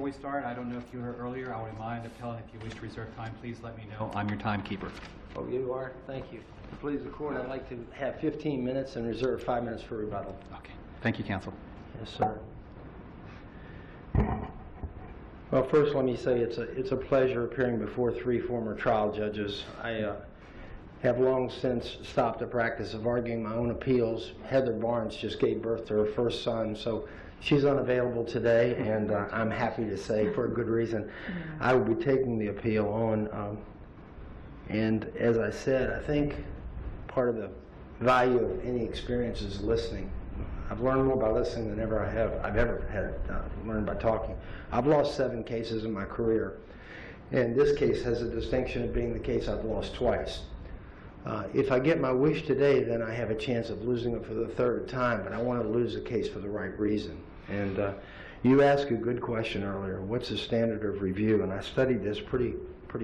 we start, I don't know if you heard earlier, I'll remind appellant if you wish to reserve time, please let me know. I'm your timekeeper. Oh, you are? Thank you. Please, the court, I'd like to have 15 minutes and reserve 5 minutes for rebuttal. Okay. Thank you, counsel. Yes, sir. Well, first let me say it's a pleasure appearing before 3 former trial judges. I have long since stopped the practice of arguing my own appeals. Heather Barnes just gave birth to her first son, so she's unavailable today, and I'm happy to say, for a good reason, I will be taking the appeal on. And as I said, I think part of the value of any experience is listening. I've learned more by listening than I've ever had learned by talking. I've lost 7 cases in my career, and this case has a distinction of being the case I've lost twice. If I get my wish today, then I have a chance of losing it for the 3rd time, but I want to lose the case for the right reason. And you asked a good question earlier, what's the standard of review? And I studied this pretty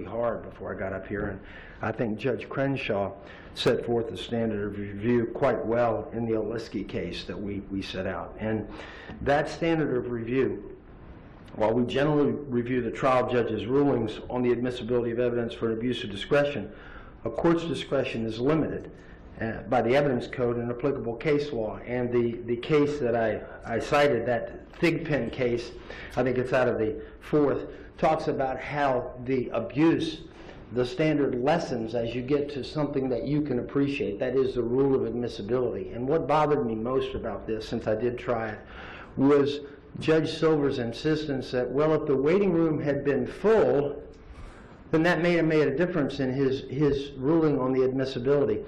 hard before I got up here, and I think Judge Crenshaw set forth the standard of review quite well in the Oliski case that we set out. And that standard of review, while we generally review the trial judge's rulings on the admissibility of evidence for an abuse of discretion, a court's discretion is limited by the evidence code and applicable case law. And the case that I cited, that Thigpen case, I think it's out of the 4th, talks about how the abuse, the standard lessens as you get to something that you can appreciate. That is the rule of admissibility. And what bothered me most about this, since I did try it, was Judge Silver's insistence that, well, if the waiting room had been full, then that may have made a difference in his ruling on the admissibility.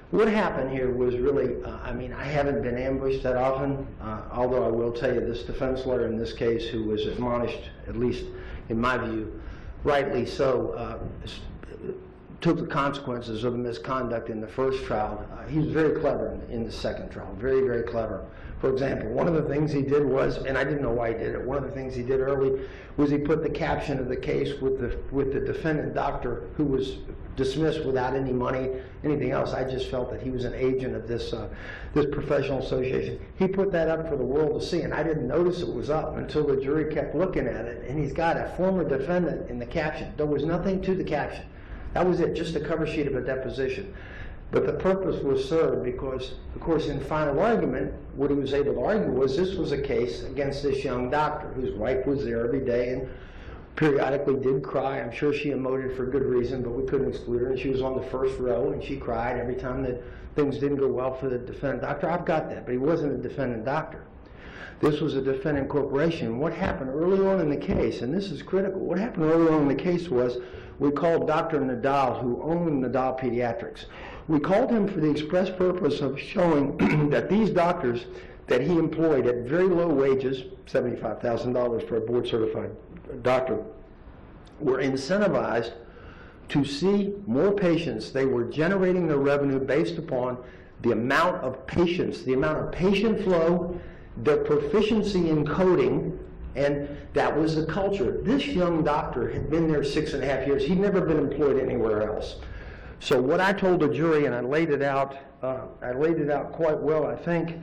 What happened here was really, I haven't been ambushed that often, although I will tell you this defense lawyer in this case, who was admonished, at least in my view, rightly so, took the consequences of the misconduct in the first trial. He was very clever in the second trial, very, very clever. For example, one of the things he did was, and I didn't know why he did it, one of the things he did early was he put the caption of the case with the defendant doctor who was dismissed without any money, anything else. I just felt that he was an agent of this professional association. He put that up for the world to see, and I didn't notice it was up until the jury kept looking at it, and he's got a former defendant in the caption. There was nothing to the caption. That was it, just a cover sheet of a deposition. But the purpose was served because, of course, in final argument, what he was able to argue was this was a case against this young doctor whose wife was there every day and periodically did cry. I'm sure she emoted for good reason, but we couldn't exclude her. And she was on the first row, and she cried every time that things didn't go well for the defendant doctor. I've got that, but he wasn't a defendant doctor. This was a defendant corporation. What happened early on in the case, and this is critical, what happened early on in the case was we called Dr. Nadal, who owned Nadal Pediatrics. We called him for the express purpose of showing that these doctors that he employed at very low wages, $75,000 for a board-certified doctor, were incentivized to see more patients. They were generating their revenue based upon the amount of patients, the amount of patient flow, their proficiency in coding, and that was the culture. This young doctor had been there 6.5 years. He'd never been employed anywhere else. So what I told the jury, and I laid it out quite well, I think,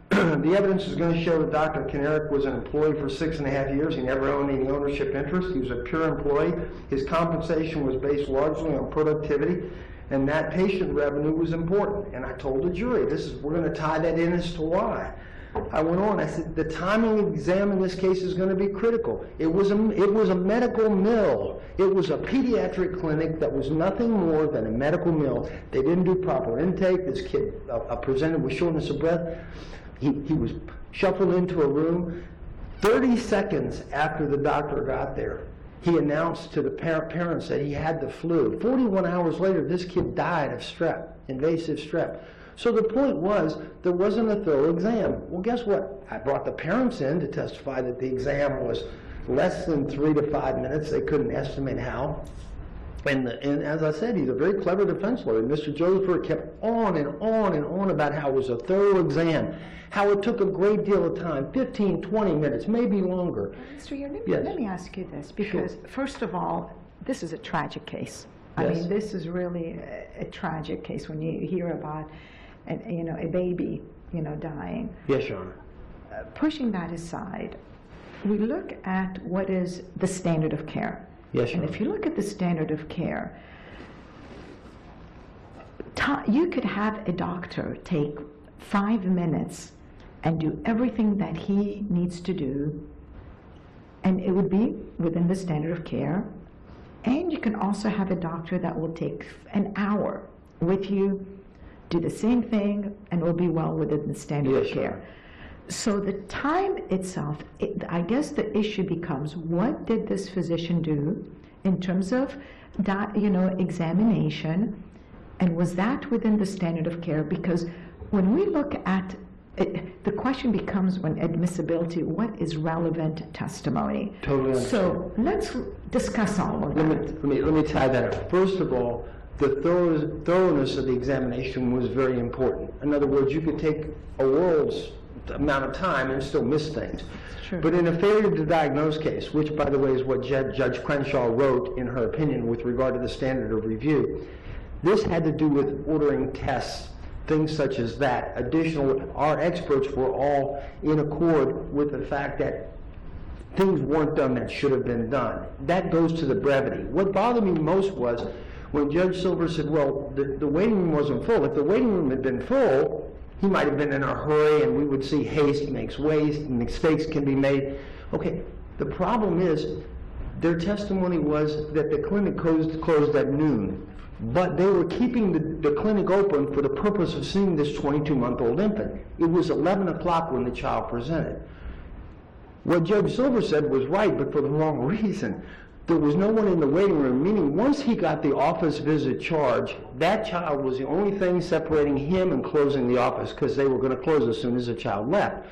the evidence is going to show that Dr. Kinerick was an employee for 6.5 years. He never owned any ownership interest. He was a pure employee. His compensation was based largely on productivity, and that patient revenue was important. And I told the jury, we're going to tie that in as to why. I went on, I said, the timing exam in this case is going to be critical. It was a medical mill. It was a pediatric clinic that was nothing more than a medical mill. They didn't do proper intake. This kid presented with shortness of breath. He was shuffled into a room. 30 seconds after the doctor got there, he announced to the parents that he had the flu. 41 hours later, this kid died of strep, invasive strep. So the point was, there wasn't a thorough exam. Well, guess what? I brought the parents in to testify that the exam was less than 3 to 5 minutes. They couldn't estimate how. And as I said, he's a very clever defense lawyer. Mr. Joseph kept on and on and on about how it was a thorough exam, how it took a great deal of time, 15, 20 minutes, maybe longer. Mr. Yerrid, yes. Let me ask you this, because first of all, this is a tragic case. I Yes. mean, this is really a tragic case when you hear about a baby, dying. Yes, Your Honor. Pushing that aside, we look at what is the standard of care. Yes, And Your if you look at the standard of care, you could have a doctor take 5 minutes and do everything that he needs to do, and it would be within the standard of care. And you can also have a doctor that will take an hour with you, do the same thing, and will be well within the standard of Yes, care. Your So the time itself, I guess the issue becomes, what did this physician do in terms of that, examination, and was that within the standard of care? Because when we look at it, the question becomes, when admissibility, what is relevant testimony? Totally understand. So let's discuss all of that. Let me tie that up. First of all, the thoroughness of the examination was very important. In other words, you could take a world's amount of time and still miss things. True. But in a failure to diagnose case, which by the way is what Judge Crenshaw wrote in her opinion with regard to the standard of review, this had to do with ordering tests, things such as that. Additional, our experts were all in accord with the fact that things weren't done that should have been done. That goes to the brevity. What bothered me most was when Judge Silver said, well, the waiting room wasn't full. If the waiting room had been full, he might have been in a hurry, and we would see haste makes waste, mistakes can be made. Okay, the problem is their testimony was that the clinic closed at noon, but they were keeping the clinic open for the purpose of seeing this 22-month-old infant. It was 11 o'clock when the child presented. What Judge Silver said was right, but for the wrong reason. There was no one in the waiting room, meaning once he got the office visit charge, that child was the only thing separating him and closing the office, because they were going to close as soon as the child left.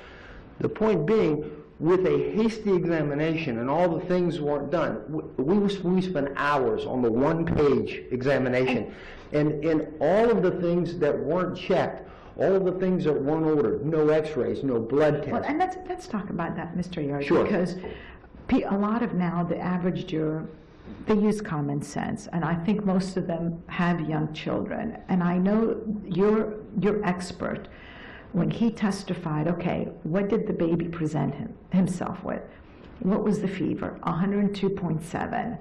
The point being, with a hasty examination and all the things weren't done, we spent hours on the one-page examination, and all of the things that weren't checked, all of the things that weren't ordered, no x-rays, no blood tests. Well, and let's talk about that, Mr. Yerrid, Sure. because a lot of now, the average juror, they use common sense, and I think most of them have young children. And I know your expert, when he testified, okay, what did the baby present himself with? What was the fever? 102.7.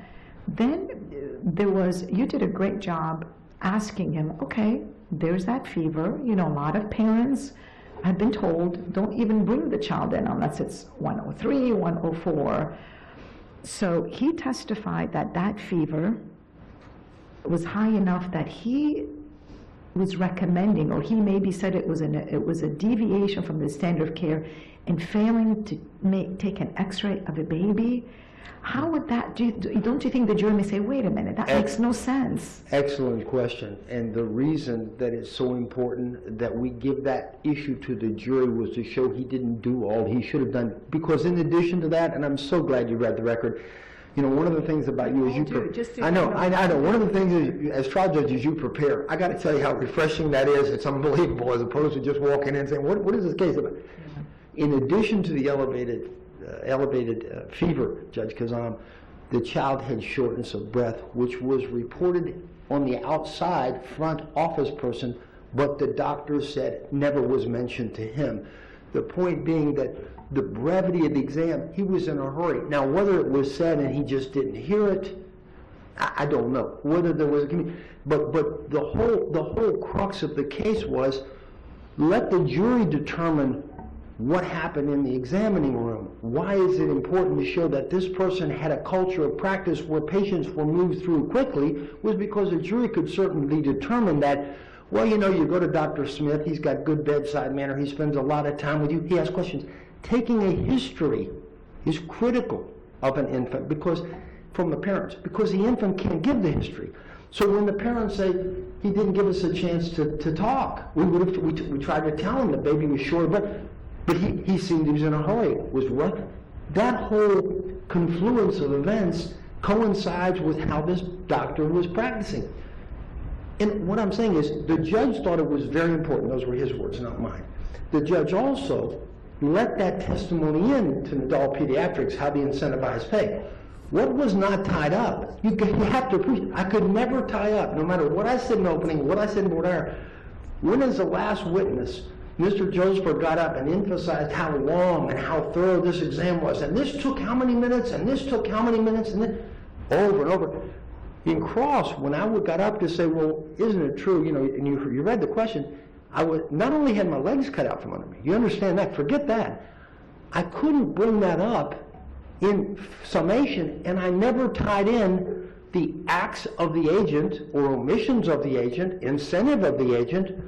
Then you did a great job asking him, okay, there's that fever. A lot of parents have been told, don't even bring the child in unless it's 103, 104. So he testified that fever was high enough that he was recommending, or he maybe said it was a deviation from the standard of care in failing to take an x-ray of a baby. How would that, don't you think the jury may say, wait a minute, that makes no sense? Excellent question. And the reason that it's so important that we give that issue to the jury was to show he didn't do all he should have done. Because in addition to that, and I'm so glad you read the record, one of the things about you is I know. One of the things is, as trial judges, you prepare. I got to tell you how refreshing that is. It's unbelievable, as opposed to just walking in and saying, what is this case about? Yeah. In addition to the elevated fever, Judge Khouzam, the child had shortness of breath, which was reported on the outside front office person, but the doctor said never was mentioned to him. The point being that the brevity of the exam, he was in a hurry. Now, whether it was said and he just didn't hear it, I don't know. Whether there was but the whole crux of the case was, let the jury determine what happened in the examining room. Why is it important to show that this person had a culture of practice where patients were moved through quickly? Was because the jury could certainly determine that, well, you go to Dr. Smith, he's got good bedside manner, he spends a lot of time with you, he asks questions. Taking a history is critical of an infant from the parents, because the infant can't give the history. So when the parents say, he didn't give us a chance to talk, we tried to tell him the baby was short, but he seemed he was in a hurry. That whole confluence of events coincides with how this doctor was practicing. And what I'm saying is, the judge thought it was very important. Those were his words, not mine. The judge also let that testimony in to adult pediatrics, how they incentivize pay. What was not tied up? You have to appreciate, I could never tie up, no matter what I said in opening, what I said in voir dire. When is the last witness Mr. Joseph got up and emphasized how long and how thorough this exam was, and this took how many minutes, and this took how many minutes, and then over and over. In cross, when I got up to say, well, isn't it true, you know, and you read the question, I would not only had my legs cut out from under me, you understand that, forget that, I couldn't bring that up in summation, and I never tied in the acts of the agent or omissions of the agent, incentive of the agent,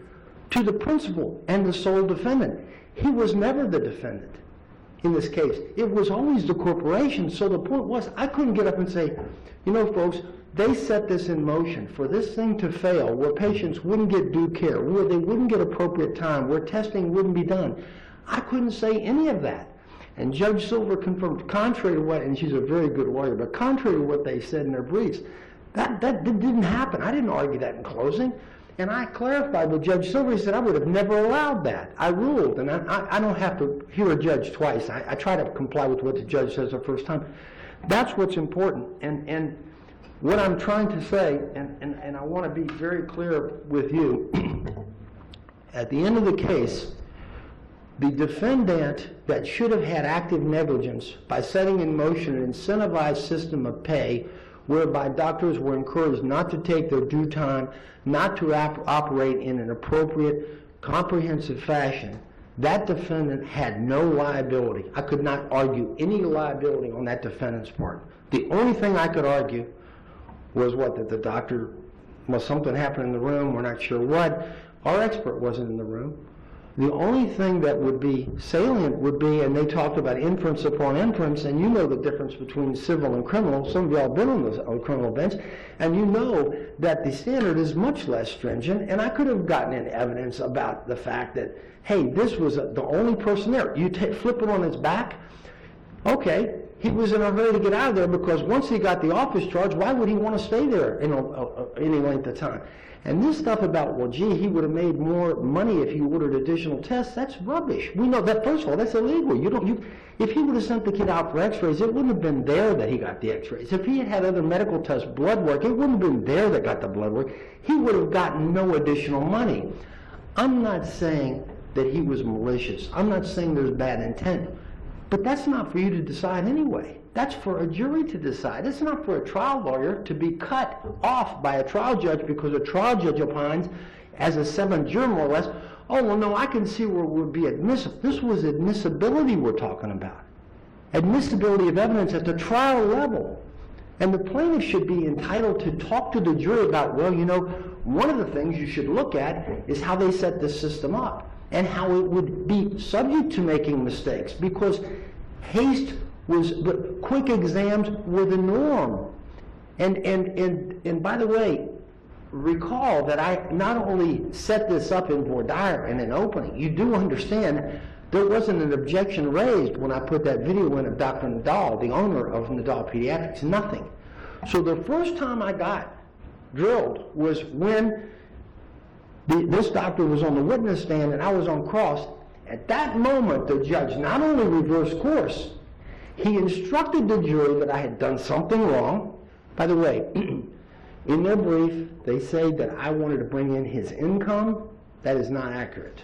to the principal and the sole defendant. He was never the defendant in this case. It was always the corporation. So the point was, I couldn't get up and say, you know, folks, they set this in motion for this thing to fail, where patients wouldn't get due care, where they wouldn't get appropriate time, where testing wouldn't be done. I couldn't say any of that. And Judge Silver confirmed, contrary to what, and she's a very good lawyer, but contrary to what they said in their briefs, that didn't happen. I didn't argue that in closing. And I clarified with Judge Silver. He said, I would have never allowed that. I ruled, and I don't have to hear a judge twice. I try to comply with what the judge says the first time. That's what's important. And what I'm trying to say, and I want to be very clear with you, at the end of the case, the defendant that should have had active negligence by setting in motion an incentivized system of pay whereby doctors were encouraged not to take their due time, not to operate in an appropriate, comprehensive fashion, that defendant had no liability. I could not argue any liability on that defendant's part. The only thing I could argue was that the doctor, well, something happened in the room, we're not sure what. Our expert wasn't in the room. The only thing that would be salient would be, and they talked about inference upon inference, and you know the difference between civil and criminal. Some of you all been on the criminal bench, and you know that the standard is much less stringent, and I could have gotten in evidence about the fact that, hey, this was the only person there. You flip it on its back, okay, he was in a hurry to get out of there because once he got the office charge, why would he want to stay there any length of time? And this stuff about, well, gee, he would have made more money if he ordered additional tests, that's rubbish. We know that, first of all, that's illegal. If he would have sent the kid out for x-rays, it wouldn't have been there that he got the x-rays. If he had had other medical tests, blood work, it wouldn't have been there that got the blood work. He would have gotten no additional money. I'm not saying that he was malicious. I'm not saying there's bad intent. But that's not for you to decide anyway. That's for a jury to decide. It's not for a trial lawyer to be cut off by a trial judge because a trial judge opines as a seventh juror, more or less, oh, well, no, I can see where it would be admissible. This was admissibility we're talking about. Admissibility of evidence at the trial level. And the plaintiff should be entitled to talk to the jury about, well, you know, one of the things you should look at is how they set this system up and how it would be subject to making mistakes, because haste was, but quick exams were the norm. And by the way, recall that I not only set this up in voir dire in an opening, you do understand there wasn't an objection raised when I put that video in of Dr. Nadal, the owner of Nadal Pediatrics, nothing. So the first time I got drilled was when this doctor was on the witness stand and I was on cross. At that moment, the judge not only reversed course, he instructed the jury that I had done something wrong. By the way, in their brief, they say that I wanted to bring in his income. That is not accurate.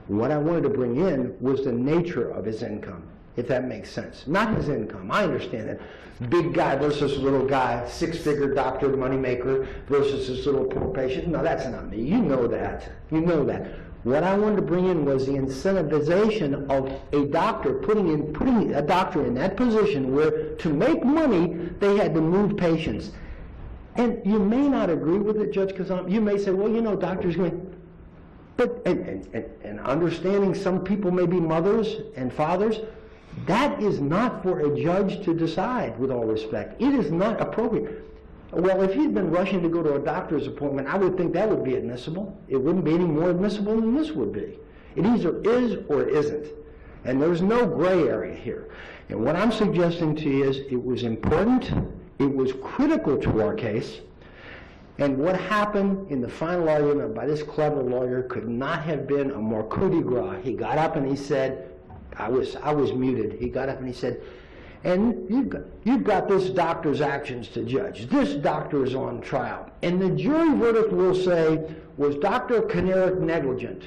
What I wanted to bring in was the nature of his income, if that makes sense. Not his income. I understand that. Big guy versus little guy, six-figure doctor, moneymaker versus this little poor patient. No, that's not me. You know that. You know that. What I wanted to bring in was the incentivization of a doctor, putting a doctor in that position where to make money, they had to move patients. And you may not agree with it, Judge Khouzam. You may say, well, you know, doctors going, but, and understanding some people may be mothers and fathers, that is not for a judge to decide, with all respect. It is not appropriate. Well, if he'd been rushing to go to a doctor's appointment, I would think that would be admissible. It wouldn't be any more admissible than this would be. It either is or it isn't. And there's no gray area here. And what I'm suggesting to you is it was important, it was critical to our case, and what happened in the final argument by this clever lawyer could not have been a more coup de grace. He got up and he said, I was muted. He got up and he said, and you've got this doctor's actions to judge. This doctor is on trial. And the jury verdict will say, was Dr. Kinerick negligent?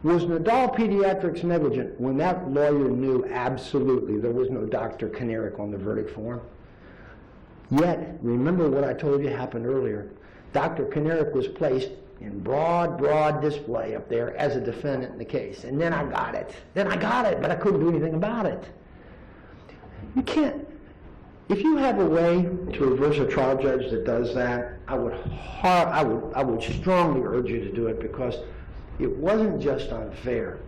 Was Nadal Pediatrics negligent when that lawyer knew absolutely there was no Dr. Kanarick on the verdict form? Yet, remember what I told you happened earlier. Dr. Kanarick was placed in broad display up there as a defendant in the case. And then I got it. But I couldn't do anything about it. You can't. If you have a way to reverse a trial judge that does that, I would strongly urge you to do it, because it wasn't just unfair.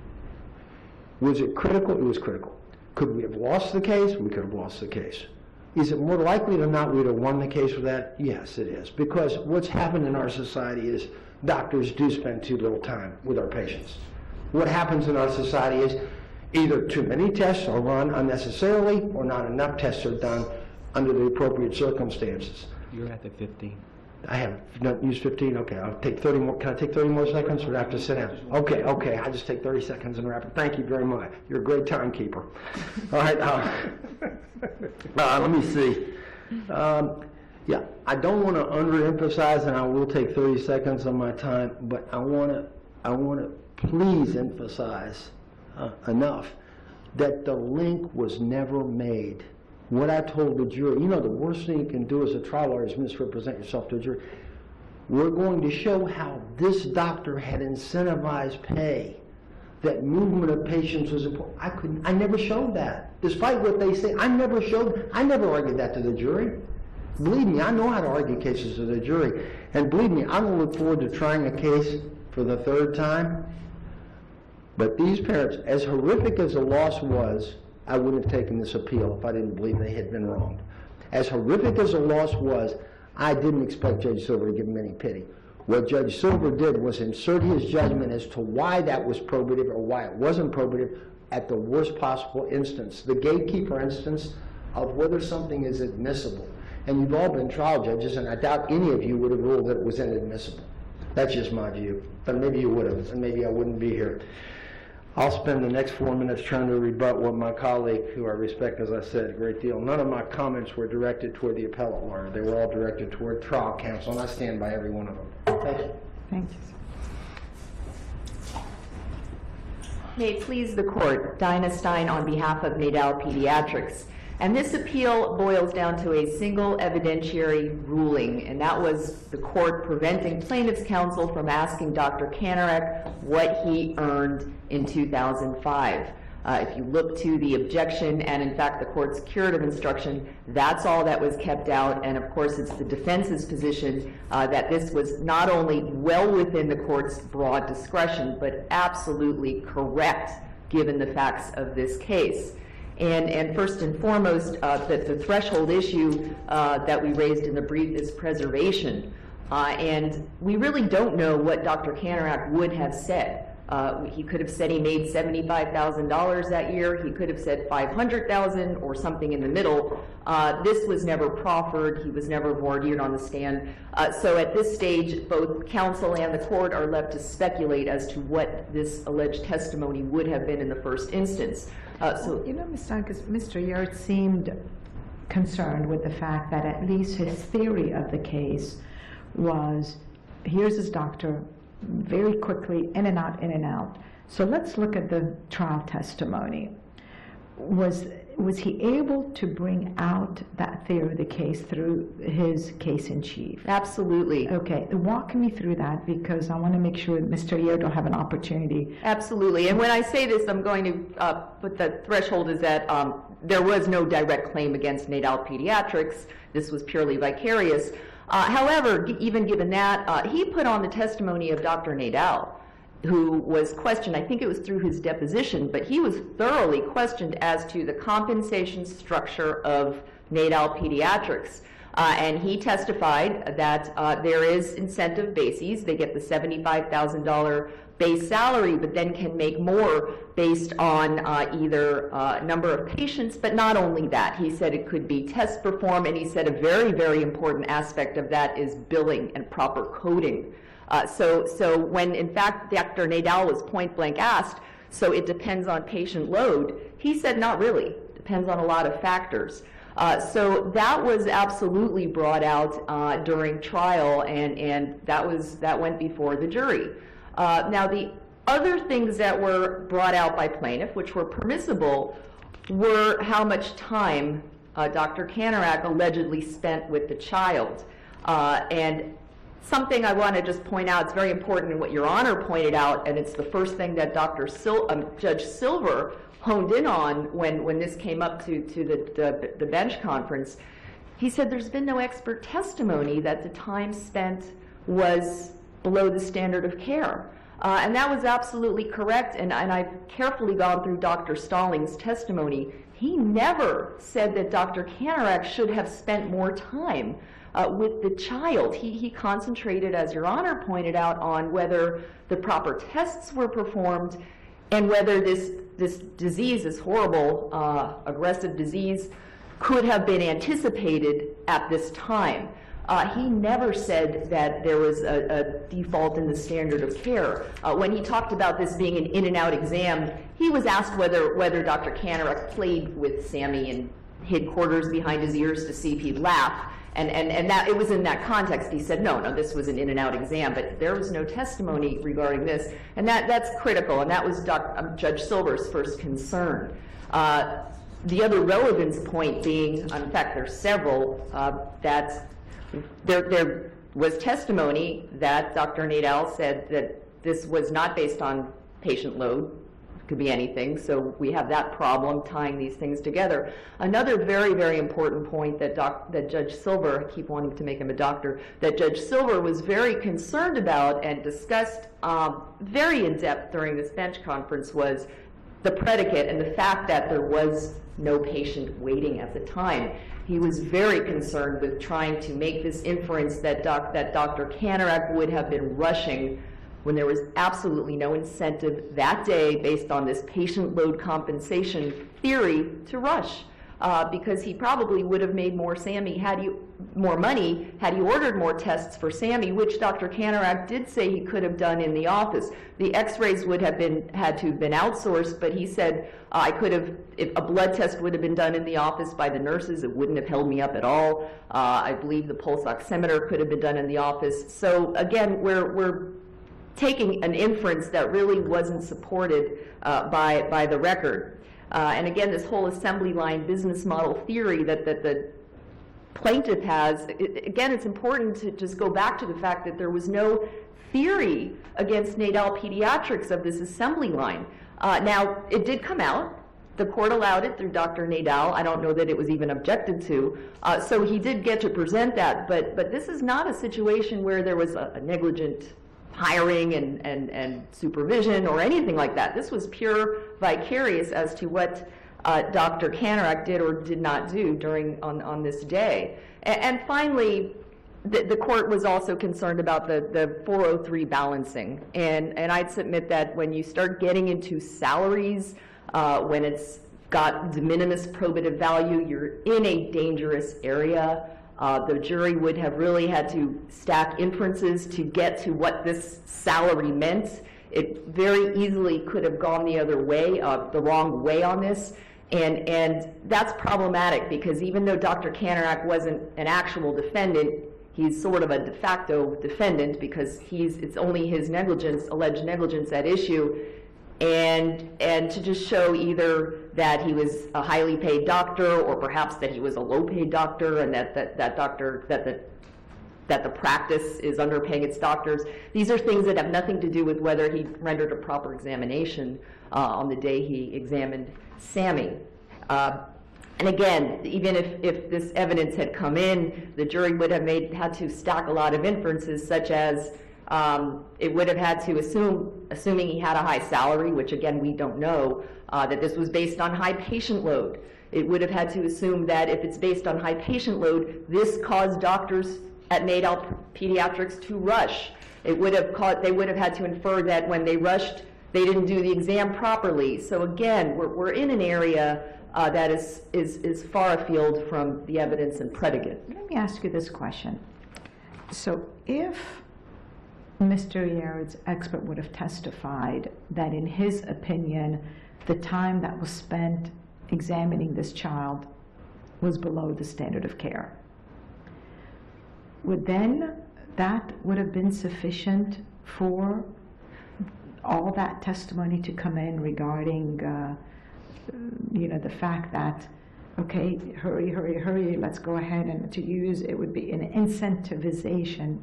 Was it critical? It was critical. Could we have lost the case? We could have lost the case. Is it more likely than not we'd have won the case with that? Yes, it is. Because what's happened in our society is doctors do spend too little time with our patients. What happens in our society is either too many tests are run unnecessarily, or not enough tests are done under the appropriate circumstances. You're at the 15. I have not used 15? Okay, I'll take 30 more. Can I take 30 more seconds, or do I have to sit down? Okay, I'll just take 30 seconds and wrap it. Thank you very much. You're a great timekeeper. All right, let me see. Yeah, I don't want to underemphasize, and I will take 30 seconds of my time, but I want to please emphasize enough that the link was never made. What I told the jury, the worst thing you can do as a trial lawyer is misrepresent yourself to a jury. We're going to show how this doctor had incentivized pay, that movement of patients was important. I never showed that. Despite what they say, I never argued that to the jury. Believe me, I know how to argue cases to the jury. And believe me, I don't look forward to trying a case for the third time. But these parents, as horrific as the loss was, I wouldn't have taken this appeal if I didn't believe they had been wronged. As horrific as the loss was, I didn't expect Judge Silver to give them any pity. What Judge Silver did was insert his judgment as to why that was probative or why it wasn't probative at the worst possible instance, the gatekeeper instance of whether something is admissible. And you've all been trial judges, and I doubt any of you would have ruled that it was inadmissible. That's just my view. But maybe you would have, and maybe I wouldn't be here. I'll spend the next 4 minutes trying to rebut what my colleague, who I respect, as I said, a great deal. None of my comments were directed toward the appellate lawyer. They were all directed toward trial counsel, and I stand by every one of them. Thank you. Thank you. May it please the court, Dinah Stein on behalf of Nadal Pediatrics. And this appeal boils down to a single evidentiary ruling, and that was the court preventing plaintiff's counsel from asking Dr. Kanarick what he earned in 2005. If you look to the objection and, in fact, the court's curative instruction, that's all that was kept out. And, of course, it's the defense's position that this was not only well within the court's broad discretion, but absolutely correct given the facts of this case. And first and foremost, the threshold issue that we raised in the brief is preservation. And we really don't know what Dr. Kanarick would have said. He could have said he made $75,000 that year. He could have said $500,000 or something in the middle. This was never proffered. He was never voir dire on the stand. So at this stage, both counsel and the court are left to speculate as to what this alleged testimony would have been in the first instance. Ms. Stein, because Mr. Yerrid seemed concerned with the fact that at least his theory of the case was, here's his doctor, very quickly, in and out, in and out. So let's look at the trial testimony. Was he able to bring out that theory of the case through his case in chief? Absolutely. Okay, walk me through that, because I want to make sure that Mr. Yerrid will have an opportunity. Absolutely. And when I say this, I'm going to put the threshold is that there was no direct claim against Nadal Pediatrics. This was purely vicarious. However, even given that, he put on the testimony of Dr. Nadal, who was questioned, I think it was through his deposition, but he was thoroughly questioned as to the compensation structure of Nadal Pediatrics. And he testified that there is incentive bases. They get the $75,000 base salary, but then can make more based on either number of patients, but not only that. He said it could be tests performed, and he said a very, very important aspect of that is billing and proper coding. So when, in fact, Dr. Nadal was point blank asked, so it depends on patient load, he said not really. Depends on a lot of factors. So that was absolutely brought out during trial, and that went before the jury. Now, the other things that were brought out by plaintiff, which were permissible, were how much time Dr. Kanarak allegedly spent with the child. And something I want to just point out, it's very important in what Your Honor pointed out, and it's the first thing that Judge Silver honed in on when this came up to the bench conference. He said there's been no expert testimony that the time spent was below the standard of care. And that was absolutely correct, and I've carefully gone through Dr. Stallings' testimony. He never said that Dr. Kanarak should have spent more time with the child. He concentrated, as Your Honor pointed out, on whether the proper tests were performed and whether this disease, this horrible aggressive disease, could have been anticipated at this time. He never said that there was a default in the standard of care. When he talked about this being an in-and-out exam, he was asked whether Dr. Kanarak played with Sammy and hid quarters behind his ears to see if he'd laugh. And that it was in that context he said, no, this was an in-and-out exam, but there was no testimony regarding this. And that's critical, and that was Judge Silver's first concern. The other relevance point being, in fact, there's several, that there was testimony that Dr. Nadal said that this was not based on patient load. It could be anything, so we have that problem tying these things together. Another very, very important point that Judge Silver, I keep wanting to make him a doctor, that Judge Silver was very concerned about and discussed very in depth during this bench conference was the predicate and the fact that there was no patient waiting at the time. He was very concerned with trying to make this inference that Dr. Kanarak would have been rushing when there was absolutely no incentive that day based on this patient load compensation theory to rush. Because he probably would have made more money had he ordered more tests for Sammy, which Dr. Kanarak did say he could have done in the office. The x-rays would have had to have been outsourced, but he said, if a blood test would have been done in the office by the nurses, it wouldn't have held me up at all. I believe the pulse oximeter could have been done in the office. So again, we're taking an inference that really wasn't supported by the record. And again, this whole assembly line business model theory that the plaintiff has, again, it's important to just go back to the fact that there was no theory against Nadal Pediatrics of this assembly line. Now, it did come out. The court allowed it through Dr. Nadal. I don't know that it was even objected to. So he did get to present that. But this is not a situation where there was a negligent hiring and supervision or anything like that. This was pure vicarious as to what Dr. Kanarak did or did not do on this day. And finally, the court was also concerned about the 403 balancing. And I'd submit that when you start getting into salaries, when it's got de minimis probative value, you're in a dangerous area. The jury would have really had to stack inferences to get to what this salary meant. It very easily could have gone the other way, the wrong way on this. And that's problematic because even though Dr. Kanarak wasn't an actual defendant, he's sort of a de facto defendant because it's only his negligence, alleged negligence at issue. And to just show either that he was a highly paid doctor or perhaps that he was a low paid doctor and that the practice is underpaying its doctors. These are things that have nothing to do with whether he rendered a proper examination on the day he examined Sammy. And again, even if this evidence had come in, the jury would have had to stack a lot of inferences such as it would have had to assuming he had a high salary, which again we don't know, that this was based on high patient load. It would have had to assume that if it's based on high patient load, this caused doctors at Nadal Pediatrics to rush. They would have had to infer that when they rushed, they didn't do the exam properly. So again, we're in an area that is far afield from the evidence and predicate. Let me ask you this question. So if Mr. Yerrid's expert would have testified that in his opinion, the time that was spent examining this child was below the standard of care, would then that would have been sufficient for all that testimony to come in regarding, the fact that, okay, hurry, let's go ahead and to use, it would be an incentivization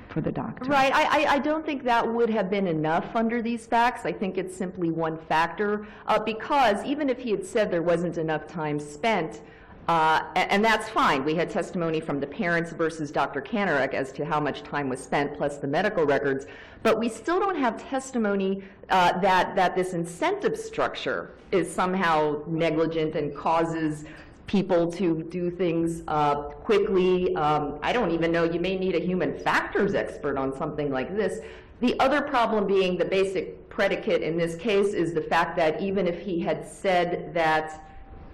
for the doctor. Right. I don't think that would have been enough under these facts. I think it's simply one factor, because even if he had said there wasn't enough time spent, and that's fine. We had testimony from the parents versus Dr. Kanarek as to how much time was spent, plus the medical records, but we still don't have testimony that this incentive structure is somehow negligent and causes people to do things quickly. I don't even know, you may need a human factors expert on something like this. The other problem being the basic predicate in this case is the fact that even if he had said that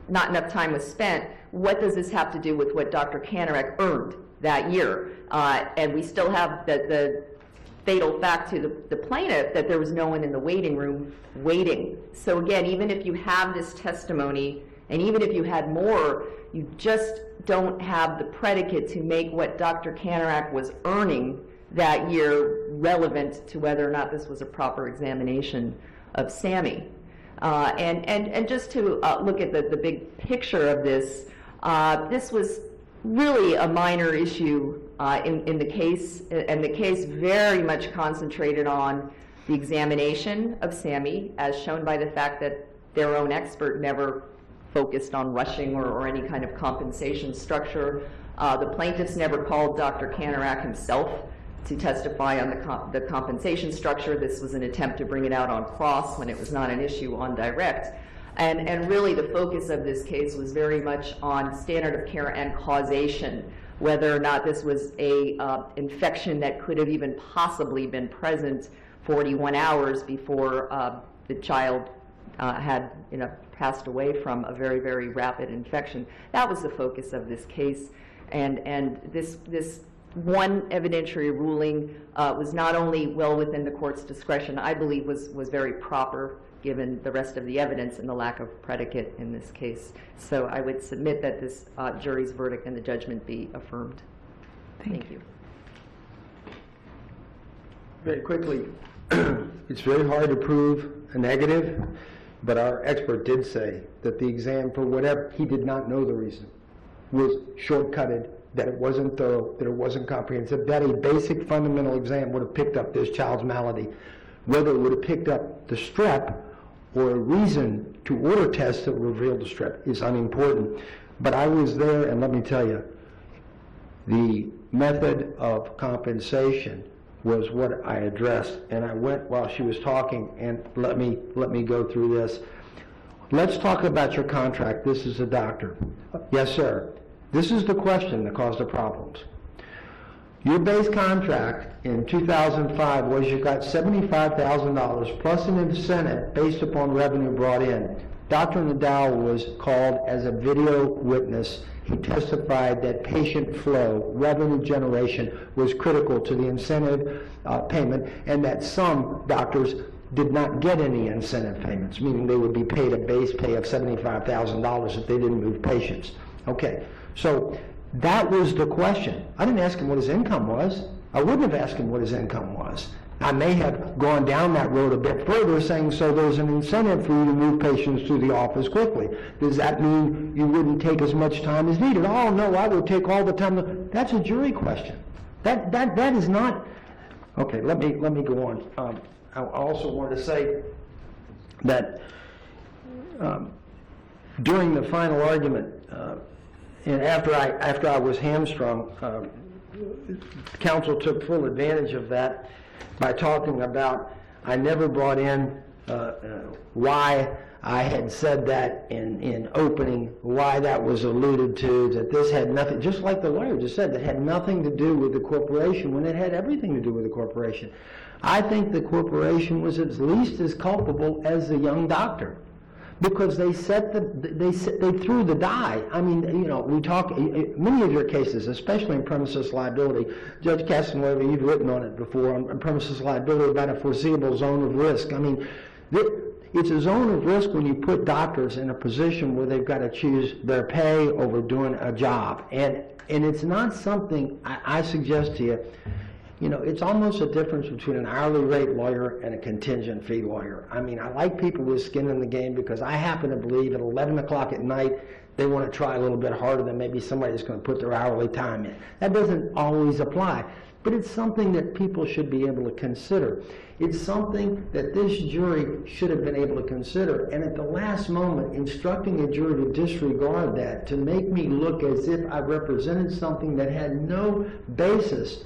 not enough time was spent, what does this have to do with what Dr. Kanarek earned that year? And we still have the fatal fact to the plaintiff that there was no one in the waiting room waiting. So again, even if you have this testimony, and even if you had more, you just don't have the predicate to make what Dr. Kanarek was earning that year relevant to whether or not this was a proper examination of Sammy. And just to look at the big picture of this, this was really a minor issue in the case, and the case very much concentrated on the examination of Sammy, as shown by the fact that their own expert never focused on rushing or any kind of compensation structure. The plaintiffs never called Dr. Kanarek himself to testify on the compensation structure. This was an attempt to bring it out on cross when it was not an issue on direct. And really the focus of this case was very much on standard of care and causation, whether or not this was a infection that could have even possibly been present 41 hours before the child had passed away from a very, very rapid infection. That was the focus of this case. And this one evidentiary ruling was not only well within the court's discretion, I believe was very proper given the rest of the evidence and the lack of predicate in this case. So I would submit that this jury's verdict and the judgment be affirmed. Thank you. Very quickly, it's very hard to prove a negative, but our expert did say that the exam, for whatever, he did not know the reason, was shortcutted, that it wasn't thorough, that it wasn't comprehensive, that a basic fundamental exam would have picked up this child's malady. Whether it would have picked up the strep or a reason to order tests that revealed the strep is unimportant. But I was there, and let me tell you, the method of compensation was what I addressed, and I went while she was talking, and let me go through this. Let's talk about your contract. This is a doctor. Yes, sir. This is the question that caused the problems. Your base contract in 2005 was you got $75,000 plus an incentive based upon revenue brought in. Dr. Nadal was called as a video witness. He testified that patient flow, revenue generation, was critical to the incentive payment, and that some doctors did not get any incentive payments, meaning they would be paid a base pay of $75,000 if they didn't move patients. Okay, so that was the question. I didn't ask him what his income was. I wouldn't have asked him what his income was. I may have gone down that road a bit further, saying, so there's an incentive for you to move patients to the office quickly. Does that mean you wouldn't take as much time as needed? Oh, no, I would take all the time. That's a jury question. That is not... Okay, let me go on. I also wanted to say that during the final argument, and after I was hamstrung, counsel took full advantage of that by talking about, I never brought in why I had said that in opening, why that was alluded to, that this had nothing, just like the lawyer just said, that had nothing to do with the corporation when it had everything to do with the corporation. I think the corporation was at least as culpable as the young doctor, because they threw the die. I mean, we talk, many of your cases, especially in premises liability, Judge Casanova, you've written on it before, on premises liability about a foreseeable zone of risk. I mean, it's a zone of risk when you put doctors in a position where they've got to choose their pay over doing a job. And it's not something, I suggest to you, You know, it's almost a difference between an hourly rate lawyer and a contingent fee lawyer. I mean, I like people with skin in the game because I happen to believe at 11 o'clock at night, they want to try a little bit harder than maybe somebody that's going to put their hourly time in. That doesn't always apply, but it's something that people should be able to consider. It's something that this jury should have been able to consider, and at the last moment, instructing a jury to disregard that, to make me look as if I represented something that had no basis,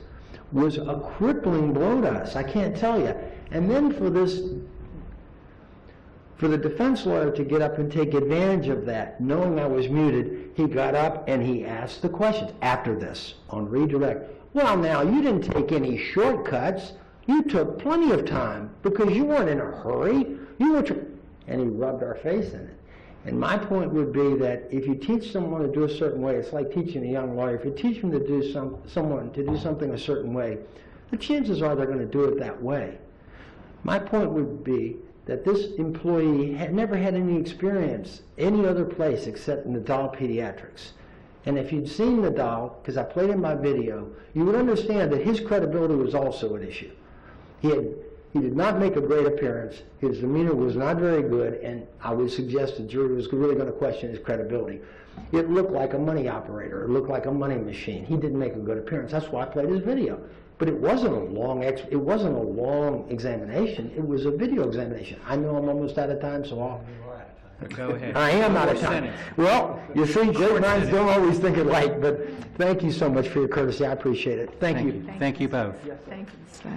was a crippling blow to us, I can't tell you. And then for the defense lawyer to get up and take advantage of that, knowing I was muted, he got up and he asked the questions after this on redirect. Well, now, you didn't take any shortcuts. You took plenty of time because you weren't in a hurry. And he rubbed our face in it. And my point would be that if you teach someone to do a certain way, it's like teaching a young lawyer. If you teach them to do someone to do something a certain way, the chances are they're going to do it that way. My point would be that this employee had never had any experience any other place except in the doll pediatrics. And if you'd seen the doll, because I played in my video, you would understand that his credibility was also at issue. He did not make a great appearance. His demeanor was not very good, and I would suggest the jury was really going to question his credibility. It looked like a money operator. It looked like a money machine. He didn't make a good appearance. That's why I played his video. But it wasn't a long examination. It was a video examination. I know I'm almost out of time, so I'll... Go ahead. I am out of Short time. sentence. Well, you see, great Short minds sentence. don't always think alike, but thank you so much for your courtesy. I appreciate it. Thank you. Thank you both. Thank you, Mr.